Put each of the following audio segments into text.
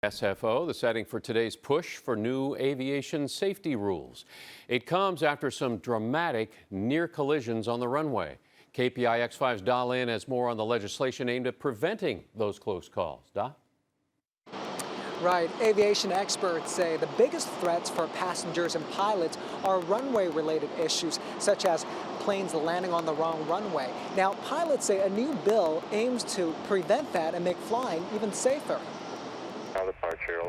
SFO, the setting for today's push for new aviation safety rules. It comes after some dramatic near collisions on the runway. KPIX5's Da Lin has more on the legislation aimed at preventing those close calls. Da? Right. Aviation experts say the biggest threats for passengers and pilots are runway-related issues, such as planes landing on the wrong runway. Now, pilots say a new bill aims to prevent that and make flying even safer.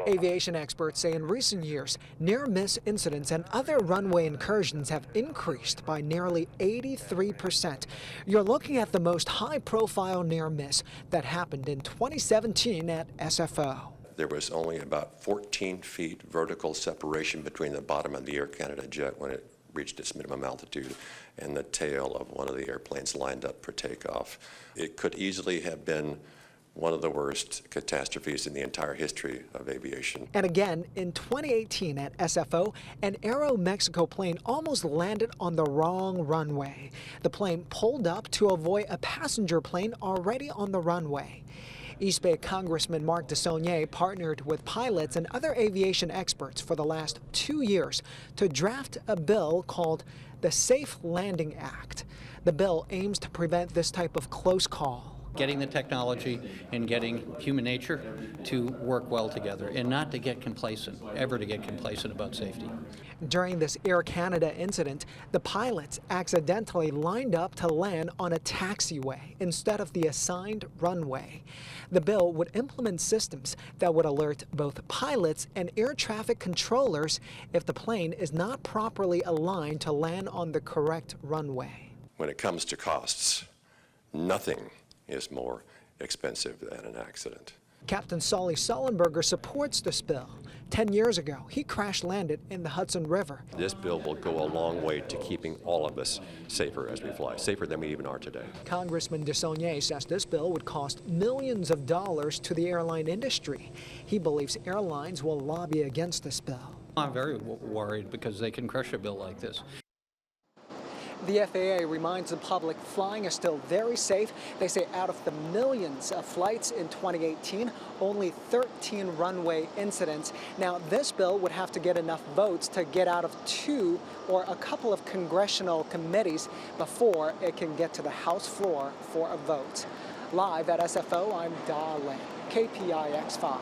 Aviation experts say in recent years, near-miss incidents and other runway incursions have increased by nearly 83%. You're looking at the most high-profile near-miss that happened in 2017 at SFO. There was only about 14 feet vertical separation between the bottom of the Air Canada jet when it reached its minimum altitude and the tail of one of the airplanes lined up for takeoff. It could easily have been one of the worst catastrophes in the entire history of aviation. And again, in 2018 at SFO, an Aeromexico plane almost landed on the wrong runway. The plane pulled up to avoid a passenger plane already on the runway. East Bay Congressman DeSaulnier partnered with pilots and other aviation experts for the last 2 years to draft a bill called the Safe Landing Act. The bill aims to prevent this type of close call. Getting the technology and getting human nature to work well together and not to get complacent, ever to get complacent about safety. During this Air Canada incident, the pilots accidentally lined up to land on a taxiway instead of the assigned runway. The bill would implement systems that would alert both pilots and air traffic controllers if the plane is not properly aligned to land on the correct runway. When it comes to costs, nothing is more expensive than an accident. Captain Chesley Sullenberger supports this bill. 10 years ago, he crash-landed in the Hudson River. This bill will go a long way to keeping all of us safer as we fly, safer than we even are today. Congressman DeSaulnier says this bill would cost millions of dollars to the airline industry. He believes airlines will lobby against this bill. I'm very worried because they can crush a bill like this. The FAA reminds the public flying is still very safe. They say out of the millions of flights in 2018, only 13 runway incidents. Now, this bill would have to get enough votes to get out of 2 or a couple of congressional committees before it can get to the House floor for a vote. Live at SFO, I'm Da Lin, KPIX5.